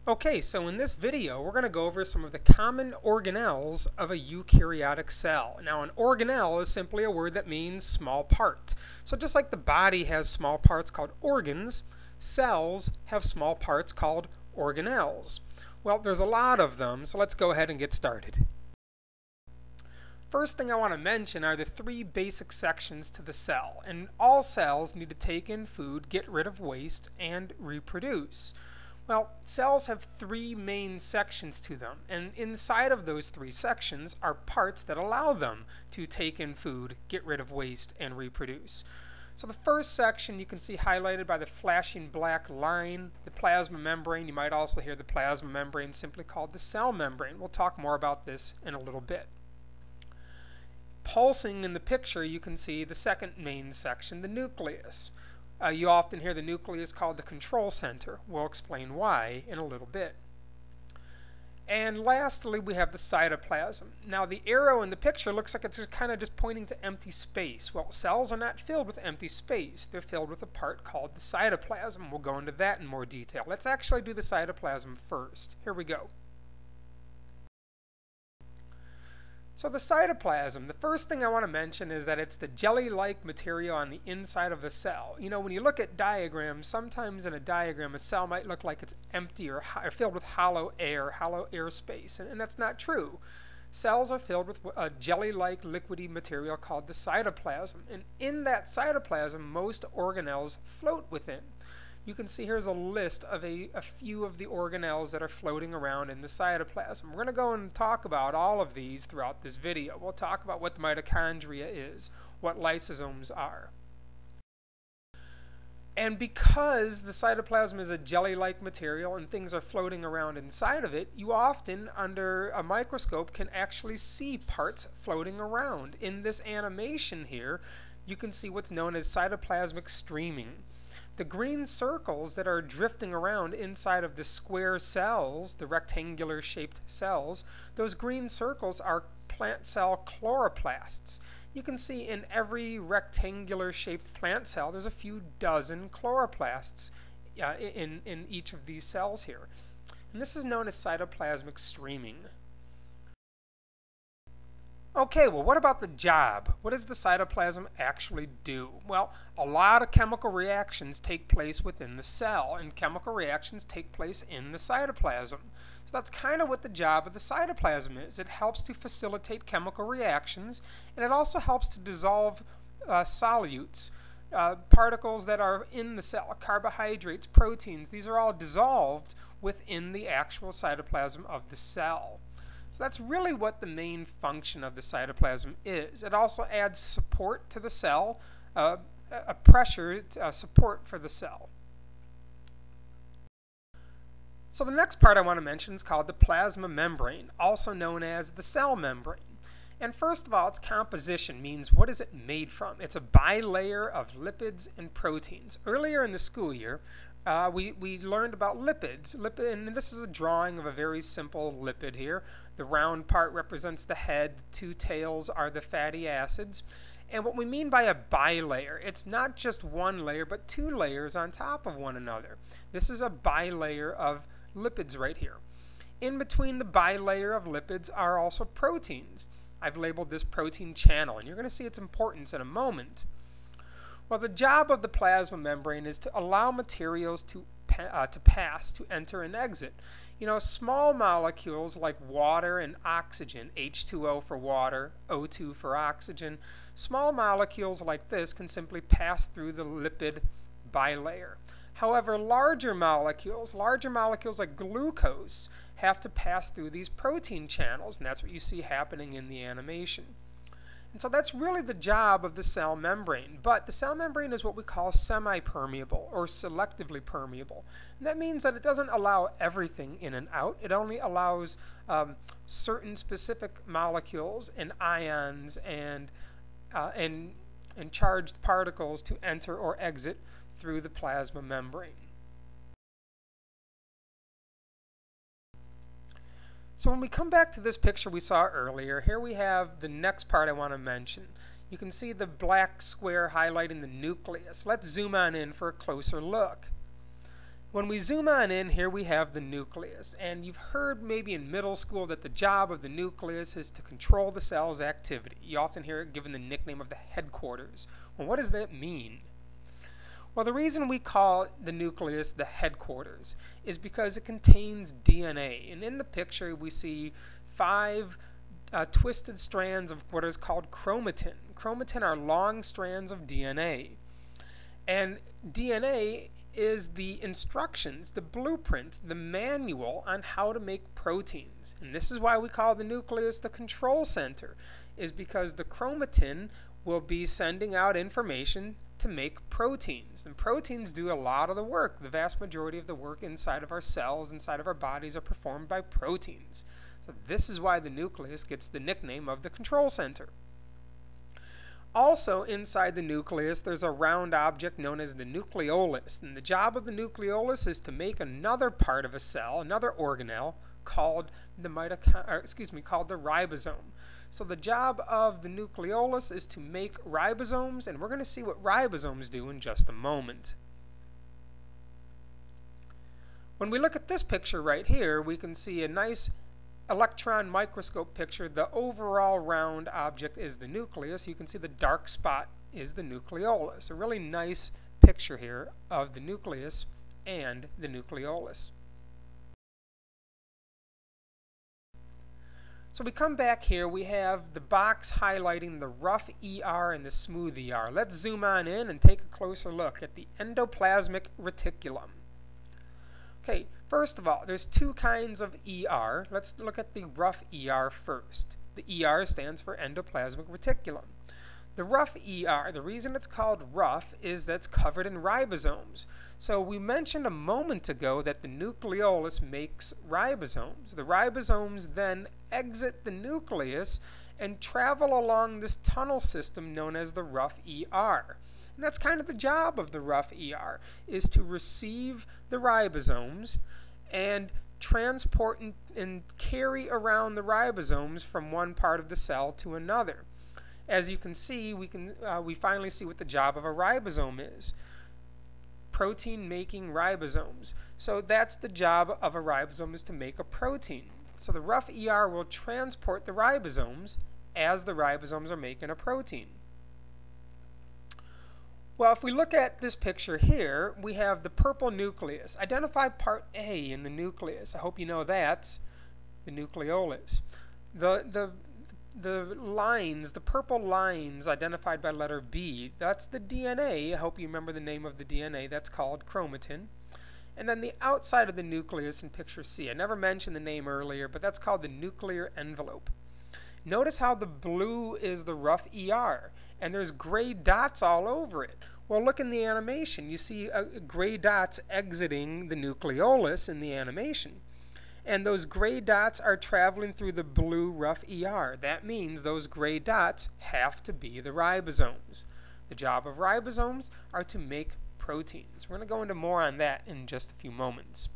Okay, so in this video we're going to go over some of the common organelles of a eukaryotic cell. Now an organelle is simply a word that means small part. So just like the body has small parts called organs, cells have small parts called organelles. Well, there's a lot of them, so let's go ahead and get started. First thing I want to mention are the three basic sections to the cell. And all cells need to take in food, get rid of waste, and reproduce. Well, cells have three main sections to them, and inside of those three sections are parts that allow them to take in food, get rid of waste, and reproduce. So the first section you can see highlighted by the flashing black line, the plasma membrane. You might also hear the plasma membrane simply called the cell membrane. We'll talk more about this in a little bit. Pulsing in the picture, you can see the second main section, the nucleus. You often hear the nucleus called the control center. We'll explain why in a little bit. And lastly, we have the cytoplasm. Now the arrow in the picture looks like it's kind of just pointing to empty space. Well, cells are not filled with empty space. They're filled with a part called the cytoplasm. We'll go into that in more detail. Let's actually do the cytoplasm first. Here we go. So the cytoplasm, the first thing I want to mention is that it's the jelly-like material on the inside of the cell. You know, when you look at diagrams, sometimes in a diagram a cell might look like it's empty or filled with hollow air space, and that's not true. Cells are filled with a jelly-like liquidy material called the cytoplasm, and in that cytoplasm most organelles float within. You can see here's a list of a few of the organelles that are floating around in the cytoplasm. We're going to go and talk about all of these throughout this video. We'll talk about what the mitochondria is, what lysosomes are. And because the cytoplasm is a jelly-like material and things are floating around inside of it, you often, under a microscope, can actually see parts floating around. In this animation here, you can see what's known as cytoplasmic streaming. The green circles that are drifting around inside of the square cells, the rectangular shaped cells, those green circles are plant cell chloroplasts. You can see in every rectangular shaped plant cell there's a few dozen chloroplasts in each of these cells here. And this is known as cytoplasmic streaming. Okay, well, what about the job? What does the cytoplasm actually do? Well, a lot of chemical reactions take place within the cell, and chemical reactions take place in the cytoplasm. So that's kind of what the job of the cytoplasm is. It helps to facilitate chemical reactions, and it also helps to dissolve solutes, particles that are in the cell, carbohydrates, proteins. These are all dissolved within the actual cytoplasm of the cell. So that's really what the main function of the cytoplasm is. It also adds support to the cell, a pressure support for the cell. So the next part I want to mention is called the plasma membrane, also known as the cell membrane. And first of all, its composition means what is it made from? It's a bilayer of lipids and proteins. Earlier in the school year, we learned about lipids. And this is a drawing of a very simple lipid here. The round part represents the head, the two tails are the fatty acids. And what we mean by a bilayer, it's not just one layer, but two layers on top of one another. This is a bilayer of lipids right here. In between the bilayer of lipids are also proteins. I've labeled this protein channel, and you're going to see its importance in a moment. Well, the job of the plasma membrane is to allow materials to pass, to enter and exit. You know, small molecules like water and oxygen, H2O for water, O2 for oxygen, small molecules like this can simply pass through the lipid bilayer. However, larger molecules like glucose, have to pass through these protein channels, and that's what you see happening in the animation. And so that's really the job of the cell membrane. But the cell membrane is what we call semi-permeable or selectively permeable. And that means that it doesn't allow everything in and out. It only allows certain specific molecules and ions and charged particles to enter or exit through the plasma membrane. So when we come back to this picture we saw earlier, here we have the next part I want to mention. You can see the black square highlighting the nucleus. Let's zoom on in for a closer look. When we zoom on in, here we have the nucleus. And you've heard maybe in middle school that the job of the nucleus is to control the cell's activity. You often hear it given the nickname of the headquarters. Well, what does that mean? Well, the reason we call the nucleus the headquarters is because it contains DNA. And in the picture, we see 5 twisted strands of what is called chromatin. Chromatin are long strands of DNA. And DNA is the instructions, the blueprint, the manual on how to make proteins. And this is why we call the nucleus the control center, is because the chromatin will be sending out information to make proteins. And proteins do a lot of the work. The vast majority of the work inside of our cells, inside of our bodies, are performed by proteins. So this is why the nucleus gets the nickname of the control center. Also inside the nucleus, there's a round object known as the nucleolus. And the job of the nucleolus is to make another part of a cell, another organelle, called the ribosome. So the job of the nucleolus is to make ribosomes, and we're going to see what ribosomes do in just a moment. When we look at this picture right here, we can see a nice electron microscope picture. The overall round object is the nucleus. You can see the dark spot is the nucleolus. A really nice picture here of the nucleus and the nucleolus. So we come back here, we have the box highlighting the rough ER and the smooth ER. Let's zoom on in and take a closer look at the endoplasmic reticulum. Okay, first of all, there's 2 kinds of ER. Let's look at the rough ER first. The ER stands for endoplasmic reticulum. The rough ER, the reason it's called rough is that it's covered in ribosomes. So we mentioned a moment ago that the nucleolus makes ribosomes. The ribosomes then exit the nucleus and travel along this tunnel system known as the rough ER. And that's kind of the job of the rough ER, is to receive the ribosomes and transport and carry around the ribosomes from one part of the cell to another. As you can see, we finally see what the job of a ribosome is. Protein-making ribosomes. So that's the job of a ribosome, is to make a protein. So the rough ER will transport the ribosomes as the ribosomes are making a protein. Well, if we look at this picture here, we have the purple nucleus. Identify part A in the nucleus. I hope you know that's the nucleolus. The lines, the purple lines identified by letter B, that's the DNA. I hope you remember the name of the DNA. That's called chromatin. And then the outside of the nucleus in picture C. I never mentioned the name earlier, but that's called the nuclear envelope. Notice how the blue is the rough ER, and there's gray dots all over it. Well, look in the animation. You see gray dots exiting the nucleolus in the animation. And those gray dots are traveling through the blue rough ER. That means those gray dots have to be the ribosomes. The job of ribosomes are to make proteins. We're going to go into more on that in just a few moments.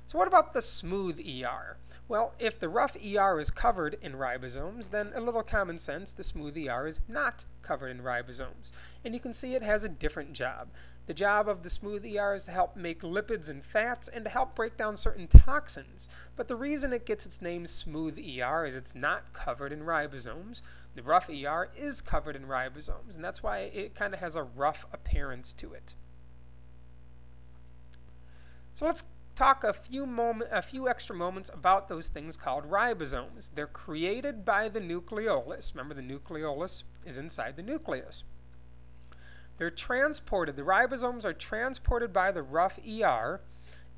So what about the smooth ER? Well, if the rough ER is covered in ribosomes, then a little common sense, the smooth ER is not covered in ribosomes. And you can see it has a different job. The job of the smooth ER is to help make lipids and fats and to help break down certain toxins. But the reason it gets its name smooth ER is it's not covered in ribosomes. The rough ER is covered in ribosomes, and that's why it kind of has a rough appearance to it. So let's talk a few extra moments about those things called ribosomes. They're created by the nucleolus. Remember, the nucleolus is inside the nucleus. They're transported. The ribosomes are transported by the rough ER,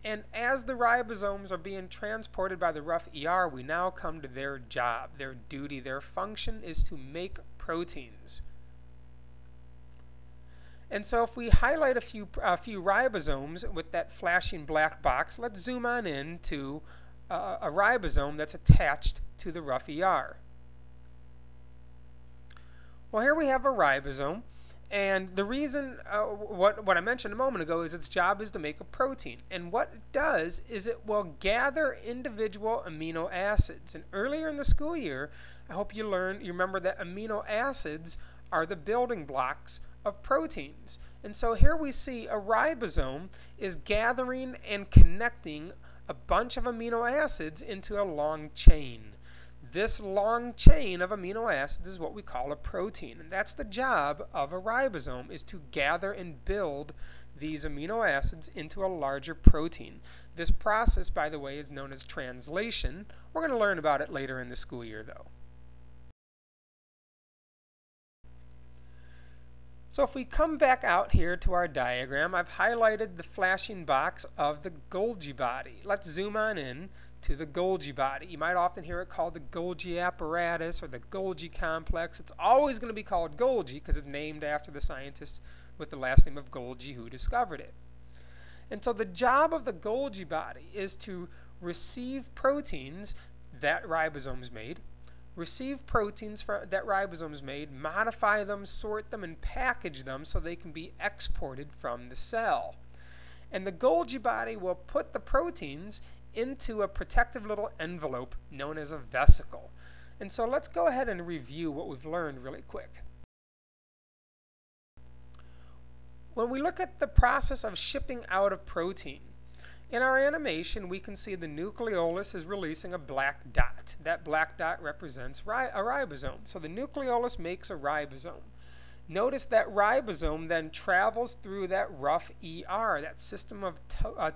and as the ribosomes are being transported by the rough ER, we now come to their job, their duty. Their function is to make proteins. And so if we highlight a few ribosomes with that flashing black box, let's zoom on in to a ribosome that's attached to the rough ER. Well, here we have a ribosome. And the reason, what I mentioned a moment ago, is its job is to make a protein. And what it does is it will gather individual amino acids. And earlier in the school year, I hope you remember that amino acids are the building blocks of proteins. And so here we see a ribosome is gathering and connecting a bunch of amino acids into a long chain. This long chain of amino acids is what we call a protein, and that's the job of a ribosome, is to gather and build these amino acids into a larger protein. This process, by the way, is known as translation. We're going to learn about it later in the school year, though. So if we come back out here to our diagram, I've highlighted the flashing box of the Golgi body. Let's zoom on in to the Golgi body. You might often hear it called the Golgi apparatus or the Golgi complex. It's always going to be called Golgi because it's named after the scientist with the last name of Golgi who discovered it. And so the job of the Golgi body is to receive proteins that ribosomes made, modify them, sort them, and package them so they can be exported from the cell. And the Golgi body will put the proteins into a protective little envelope known as a vesicle. And so let's go ahead and review what we've learned really quick. When we look at the process of shipping out of protein, in our animation we can see the nucleolus is releasing a black dot. That black dot represents a ribosome. So the nucleolus makes a ribosome. Notice that ribosome then travels through that rough ER, that system of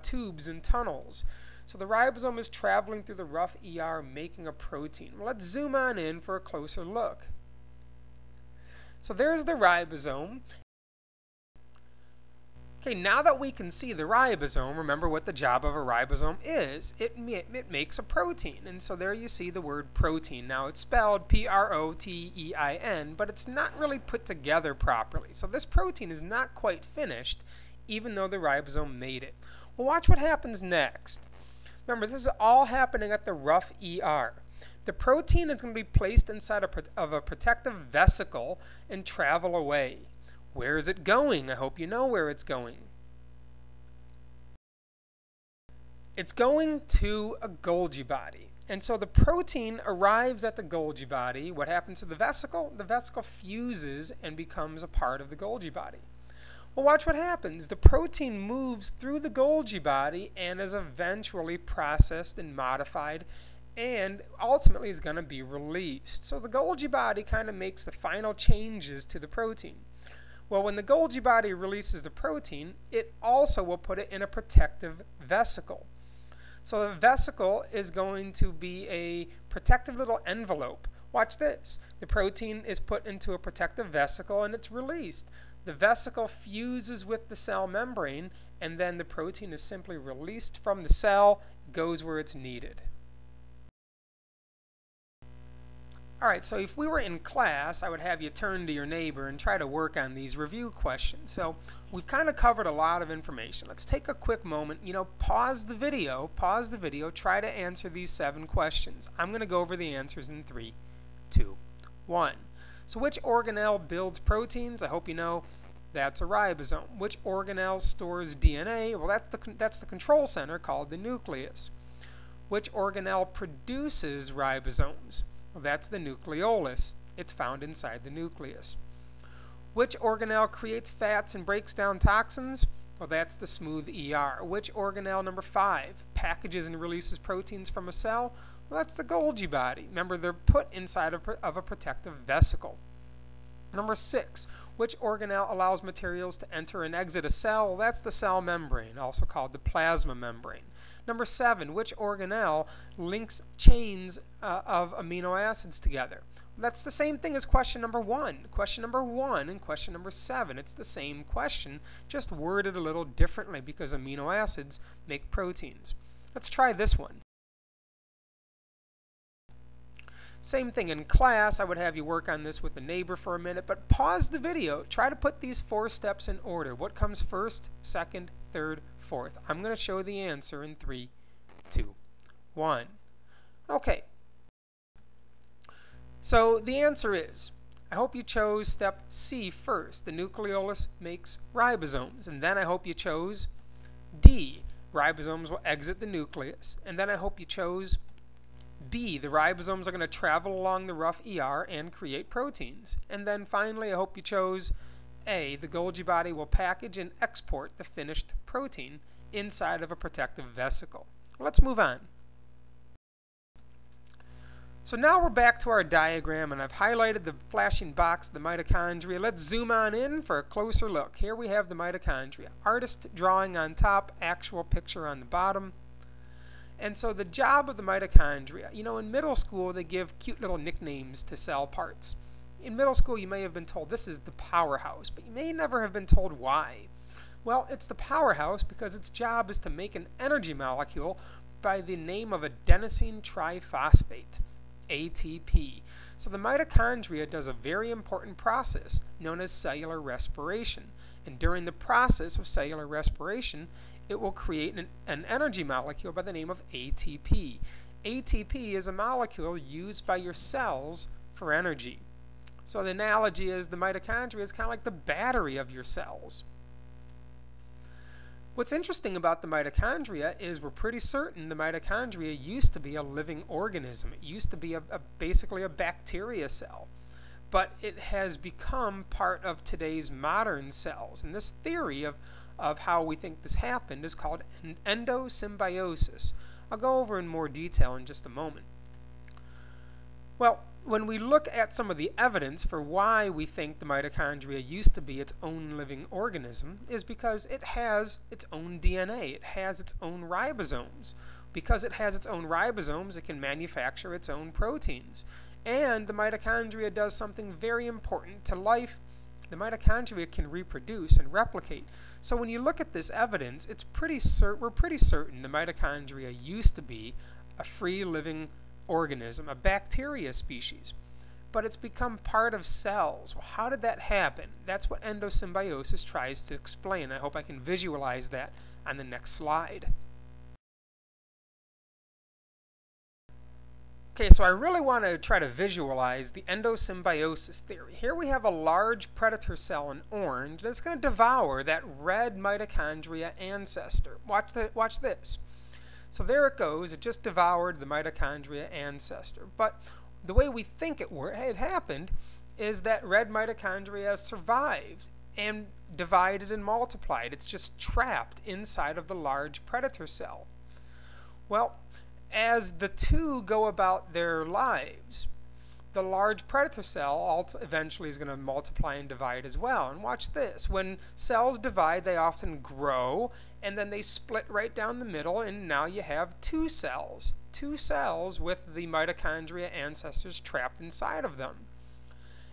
tubes and tunnels. So the ribosome is traveling through the rough ER making a protein. Well, let's zoom on in for a closer look. So there's the ribosome. Okay, now that we can see the ribosome, remember what the job of a ribosome is. It makes a protein. And so there you see the word protein. Now it's spelled P-R-O-T-E-I-N, but it's not really put together properly. So this protein is not quite finished, even though the ribosome made it. Well, watch what happens next. Remember, this is all happening at the rough ER. The protein is going to be placed inside of a protective vesicle and travel away. Where is it going? I hope you know where it's going. It's going to a Golgi body. And so the protein arrives at the Golgi body. What happens to the vesicle? The vesicle fuses and becomes a part of the Golgi body. Well, watch what happens. The protein moves through the Golgi body and is eventually processed and modified and ultimately is going to be released. So the Golgi body kind of makes the final changes to the protein. Well, when the Golgi body releases the protein, it also will put it in a protective vesicle. So the vesicle is going to be a protective little envelope. Watch this. The protein is put into a protective vesicle and it's released. The vesicle fuses with the cell membrane, and then the protein is simply released from the cell, goes where it's needed. Alright, so if we were in class, I would have you turn to your neighbor and try to work on these review questions. So we've kind of covered a lot of information. Let's take a quick moment, pause the video, try to answer these 7 questions. I'm going to go over the answers in 3, 2, 1. So which organelle builds proteins? I hope you know that's a ribosome. Which organelle stores DNA? Well, that's the control center called the nucleus. Which organelle produces ribosomes? Well, that's the nucleolus. It's found inside the nucleus. Which organelle creates fats and breaks down toxins? Well, that's the smooth ER. Which organelle, number 5, packages and releases proteins from a cell? Well, that's the Golgi body. Remember, they're put inside of a protective vesicle. Number 6, which organelle allows materials to enter and exit a cell? Well, that's the cell membrane, also called the plasma membrane. Number 7, which organelle links chains of amino acids together? Well, that's the same thing as question number 1. Question number 1 and question number 7. It's the same question, just worded a little differently because amino acids make proteins. Let's try this one. Same thing in class. I would have you work on this with the neighbor for a minute, but pause the video. Try to put these 4 steps in order. What comes first, second, third, fourth? I'm going to show the answer in 3, 2, 1. Okay. So the answer is, I hope you chose step C first. The nucleolus makes ribosomes. And then I hope you chose D. Ribosomes will exit the nucleus. And then I hope you chose B, the ribosomes are going to travel along the rough ER and create proteins. And then finally, I hope you chose A, the Golgi body will package and export the finished protein inside of a protective vesicle. Let's move on. So now we're back to our diagram, and I've highlighted the flashing box, the mitochondria. Let's zoom on in for a closer look. Here we have the mitochondria. Artist drawing on top, actual picture on the bottom. And so the job of the mitochondria, you know, in middle school they give cute little nicknames to cell parts. In middle school you may have been told this is the powerhouse, but you may never have been told why. Well, it's the powerhouse because its job is to make an energy molecule by the name of adenosine triphosphate, ATP. So the mitochondria does a very important process known as cellular respiration. And during the process of cellular respiration, it will create an energy molecule by the name of ATP. ATP is a molecule used by your cells for energy. So the analogy is the mitochondria is kind of like the battery of your cells. What's interesting about the mitochondria is we're pretty certain the mitochondria used to be a living organism. It used to be basically a bacteria cell. But it has become part of today's modern cells. And this theory of how we think this happened is called endosymbiosis. I'll go over in more detail in just a moment. Well, when we look at some of the evidence for why we think the mitochondria used to be its own living organism is because it has its own DNA. It has its own ribosomes. Because it has its own ribosomes, it can manufacture its own proteins. And the mitochondria does something very important to life. The mitochondria can reproduce and replicate. So when you look at this evidence, we're pretty certain the mitochondria used to be a free living organism, a bacteria species. But it's become part of cells. Well, how did that happen? That's what endosymbiosis tries to explain. I hope I can visualize that on the next slide. Okay, so I really want to try to visualize the endosymbiosis theory. Here we have a large predator cell in orange that's going to devour that red mitochondria ancestor. Watch this. So there it goes. It just devoured the mitochondria ancestor. But the way we think it happened is that red mitochondria survived and divided and multiplied. It's just trapped inside of the large predator cell. Well, as the two go about their lives, the large predator cell eventually is going to multiply and divide as well. And watch this. When cells divide, they often grow, and then they split right down the middle, and now you have two cells. Two cells with the mitochondria ancestors trapped inside of them.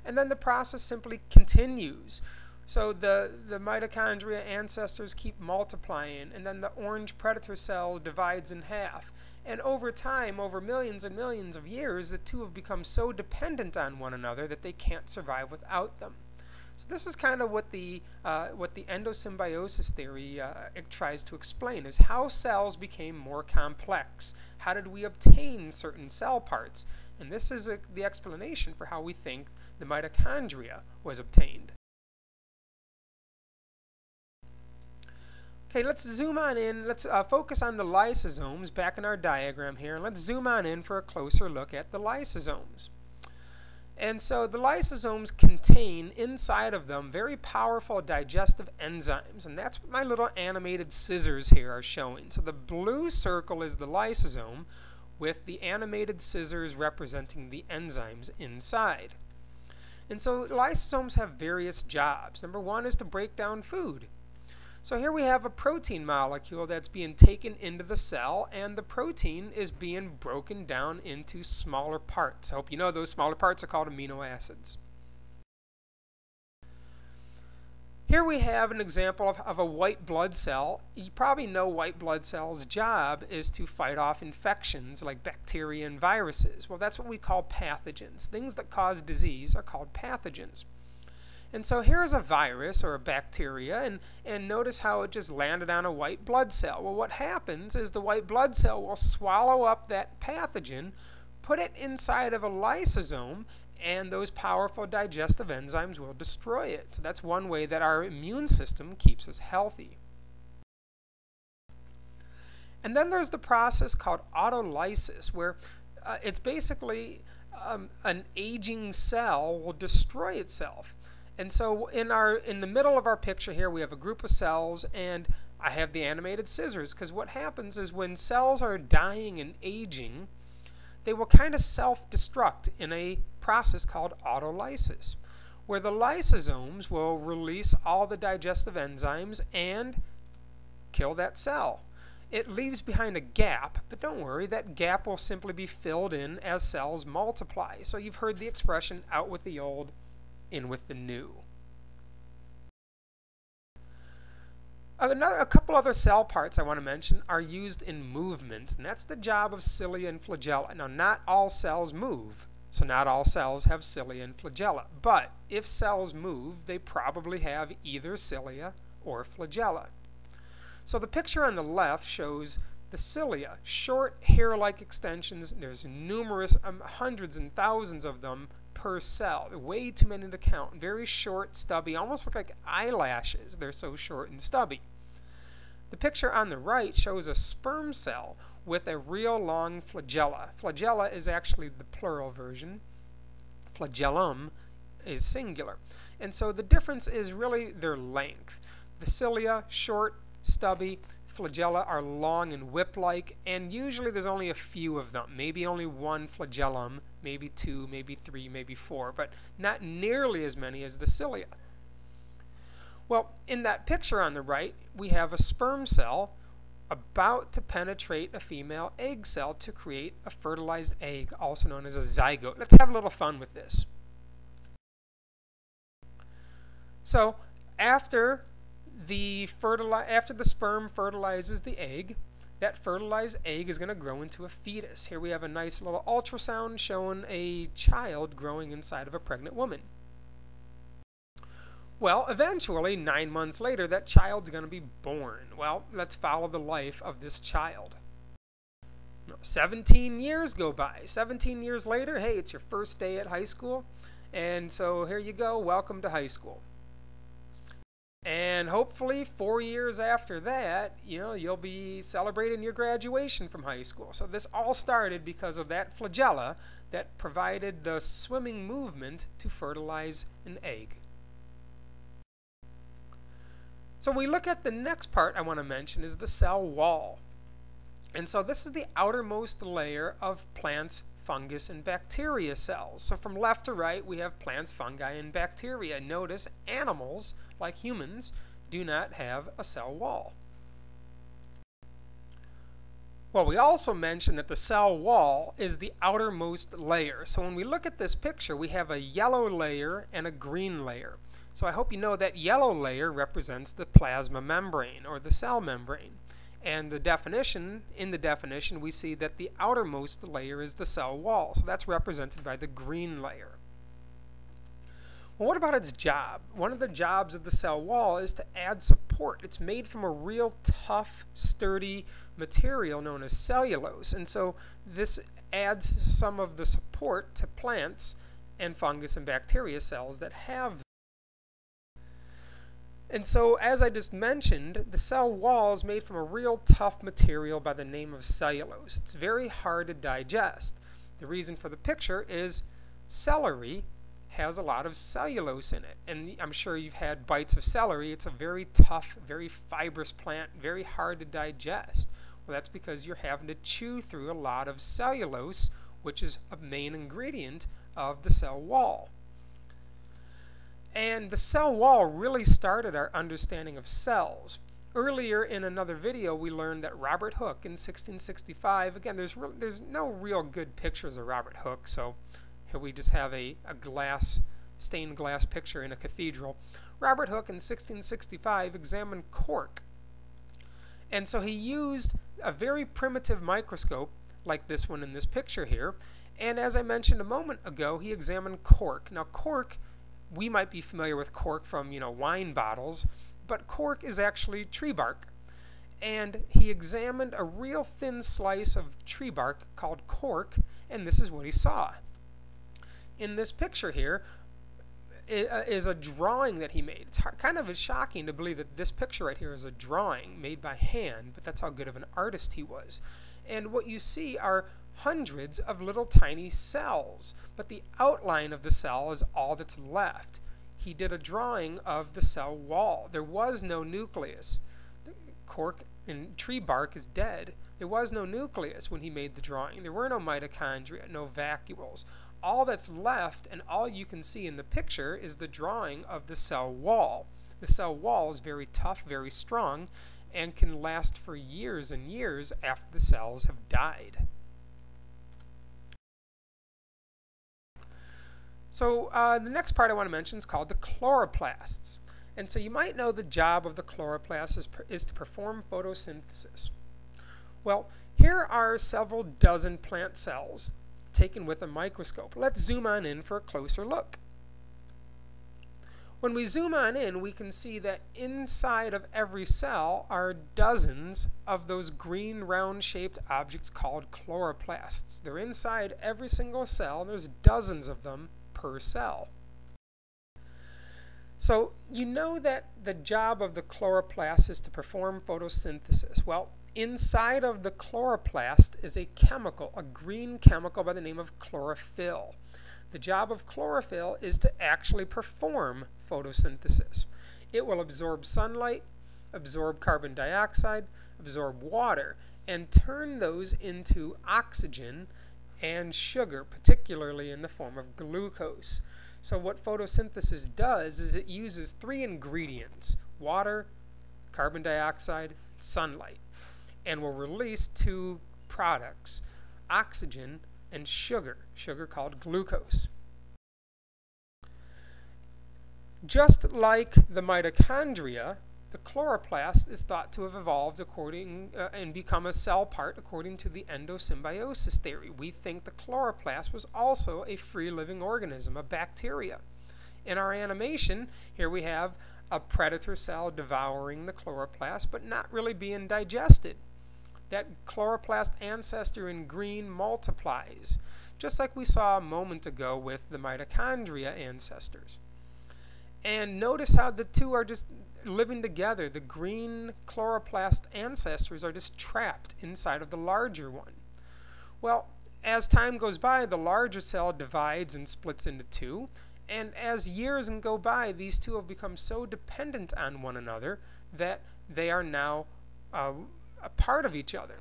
And then the process simply continues. So the mitochondria ancestors keep multiplying, and then the orange predator cell divides in half. And over time, over millions and millions of years, the two have become so dependent on one another that they can't survive without them. So this is kind of what the endosymbiosis theory it tries to explain, is how cells became more complex. How did we obtain certain cell parts? And this is the explanation for how we think the mitochondria was obtained. Okay, let's zoom on in. Let's focus on the lysosomes back in our diagram here. Let's zoom on in for a closer look at the lysosomes. And so the lysosomes contain inside of them very powerful digestive enzymes. And that's what my little animated scissors here are showing. So the blue circle is the lysosome with the animated scissors representing the enzymes inside. And so lysosomes have various jobs. Number one is to break down food. So here we have a protein molecule that's being taken into the cell, and the protein is being broken down into smaller parts. I hope you know those smaller parts are called amino acids. Here we have an example of a white blood cell. You probably know white blood cells' job is to fight off infections like bacteria and viruses. Well, that's what we call pathogens. Things that cause disease are called pathogens. And so here's a virus or a bacteria, and notice how it just landed on a white blood cell. Well, what happens is the white blood cell will swallow up that pathogen, put it inside of a lysosome, and those powerful digestive enzymes will destroy it. So that's one way that our immune system keeps us healthy. And then there's the process called autolysis, where it's basically an aging cell will destroy itself. And so in the middle of our picture here, we have a group of cells, and I have the animated scissors, because what happens is when cells are dying and aging, they will kind of self-destruct in a process called autolysis, where the lysosomes will release all the digestive enzymes and kill that cell. It leaves behind a gap, but don't worry, that gap will simply be filled in as cells multiply. So you've heard the expression, out with the old, in with the new. A couple other cell parts I want to mention are used in movement, and that's the job of cilia and flagella. Now, not all cells move, so not all cells have cilia and flagella. But if cells move, they probably have either cilia or flagella. So the picture on the left shows the cilia, short hair-like extensions. There's numerous, hundreds and thousands of them per cell. Way too many to count. Very short, stubby, almost look like eyelashes. They're so short and stubby. The picture on the right shows a sperm cell with a real long flagella. Flagella is actually the plural version. Flagellum is singular. And so the difference is really their length. The cilia, short, stubby. Flagella are long and whip-like, and usually there's only a few of them. Maybe only one flagellum, maybe two, maybe three, maybe four, but not nearly as many as the cilia. Well, in that picture on the right, we have a sperm cell about to penetrate a female egg cell to create a fertilized egg, also known as a zygote. Let's have a little fun with this. So, after the sperm fertilizes the egg, that fertilized egg is going to grow into a fetus. Here we have a nice little ultrasound showing a child growing inside of a pregnant woman. Well, eventually, 9 months later, that child's going to be born. Well, let's follow the life of this child. 17 years go by. 17 years later, hey, it's your first day at high school, and so here you go, welcome to high school. And hopefully 4 years after that, you'll be celebrating your graduation from high school. So this all started because of that flagella that provided the swimming movement to fertilize an egg. So we look at the next part I want to mention is the cell wall. And so this is the outermost layer of plants, fungus, and bacteria cells. So from left to right, we have plants, fungi, and bacteria. Notice animals, like humans, do not have a cell wall. Well, we also mentioned that the cell wall is the outermost layer. So when we look at this picture, we have a yellow layer and a green layer. So I hope you know that yellow layer represents the plasma membrane, or the cell membrane. And in the definition, we see that the outermost layer is the cell wall. So that's represented by the green layer. Well, what about its job? One of the jobs of the cell wall is to add support. It's made from a real tough, sturdy material known as cellulose. And so this adds some of the support to plants and fungus and bacteria cells that have. And so, as I just mentioned, the cell wall is made from a real tough material by the name of cellulose. It's very hard to digest. The reason for the picture is celery has a lot of cellulose in it. And I'm sure you've had bites of celery. It's a very tough, very fibrous plant, very hard to digest. Well, that's because you're having to chew through a lot of cellulose, which is a main ingredient of the cell wall. And the cell wall really started our understanding of cells. Earlier in another video, we learned that Robert Hooke in 1665, again, there's no real good pictures of Robert Hooke, so here we just have a stained glass picture in a cathedral. Robert Hooke in 1665 examined cork. And so he used a very primitive microscope, like this one in this picture here, and as I mentioned a moment ago, he examined cork. Now cork, we might be familiar with cork from, wine bottles, but cork is actually tree bark. And he examined a real thin slice of tree bark called cork, and this is what he saw. In this picture here is a drawing that he made. It's kind of shocking to believe that this picture right here is a drawing made by hand, but that's how good of an artist he was. And what you see are hundreds of little tiny cells, but the outline of the cell is all that's left. He did a drawing of the cell wall. There was no nucleus. The cork in tree bark is dead. There was no nucleus when he made the drawing. There were no mitochondria, no vacuoles. All that's left, and all you can see in the picture, is the drawing of the cell wall. The cell wall is very tough, very strong, and can last for years and years after the cells have died. So the next part I want to mention is called the chloroplasts. And so you might know the job of the chloroplast is to perform photosynthesis. Well, here are several dozen plant cells taken with a microscope. Let's zoom on in for a closer look. When we zoom on in, we can see that inside of every cell are dozens of those green round-shaped objects called chloroplasts. They're inside every single cell, and there's dozens of them per cell. So you know that the job of the chloroplast is to perform photosynthesis. Well, inside of the chloroplast is a chemical, a green chemical by the name of chlorophyll. The job of chlorophyll is to actually perform photosynthesis. It will absorb sunlight, absorb carbon dioxide, absorb water, and turn those into oxygen and sugar, particularly in the form of glucose. So what photosynthesis does is it uses three ingredients: water, carbon dioxide, sunlight, and will release two products: oxygen and sugar called glucose. Just like the mitochondria, the chloroplast is thought to have evolved and become a cell part according to the endosymbiosis theory. We think the chloroplast was also a free-living organism, a bacteria. In our animation, here we have a predator cell devouring the chloroplast, but not really being digested. That chloroplast ancestor in green multiplies, just like we saw a moment ago with the mitochondria ancestors. And notice how the two are just living together. The green chloroplast ancestors are just trapped inside of the larger one. Well, as time goes by, the larger cell divides and splits into two, and as years go by, these two have become so dependent on one another that they are now a part of each other.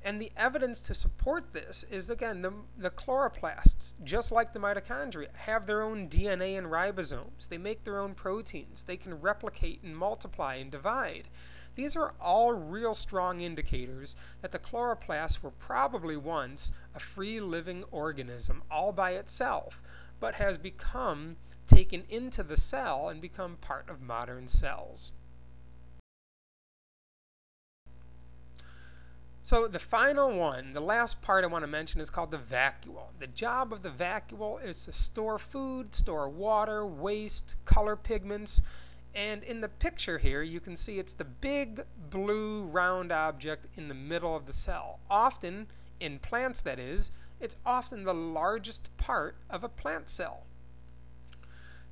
And the evidence to support this is, again, the chloroplasts, just like the mitochondria, have their own DNA and ribosomes. They make their own proteins. They can replicate and multiply and divide. These are all real strong indicators that the chloroplasts were probably once a free-living organism all by itself, but has become taken into the cell and become part of modern cells. So the final one, the last part I want to mention, is called the vacuole. The job of the vacuole is to store food, store water, waste, color pigments, and in the picture here you can see it's the big blue round object in the middle of the cell. Often, in plants that is, it's often the largest part of a plant cell.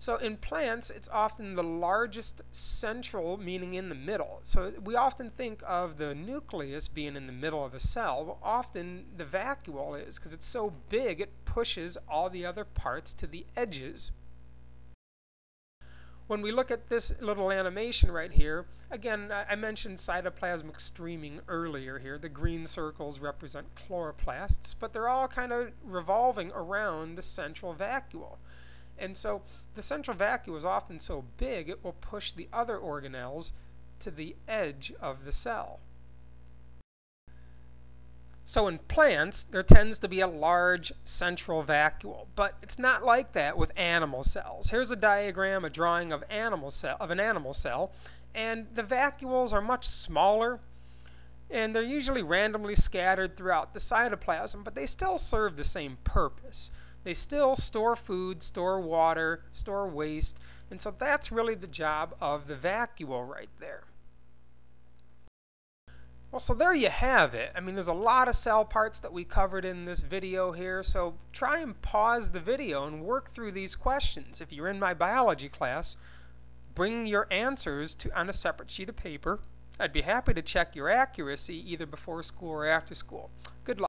So in plants, it's often the largest central, meaning in the middle. So we often think of the nucleus being in the middle of a cell. Well, often the vacuole is, because it's so big, it pushes all the other parts to the edges. When we look at this little animation right here, again, I mentioned cytoplasmic streaming earlier here. The green circles represent chloroplasts, but they're all kind of revolving around the central vacuole. And so the central vacuole is often so big it will push the other organelles to the edge of the cell. So in plants, there tends to be a large central vacuole, but it's not like that with animal cells. Here's a diagram, a drawing of an animal cell, and the vacuoles are much smaller, and they're usually randomly scattered throughout the cytoplasm, but they still serve the same purpose. They still store food, store water, store waste, and so that's really the job of the vacuole right there. Well, so there you have it. I mean, there's a lot of cell parts that we covered in this video here, so try and pause the video and work through these questions. If you're in my biology class, bring your answers on a separate sheet of paper. I'd be happy to check your accuracy either before school or after school. Good luck.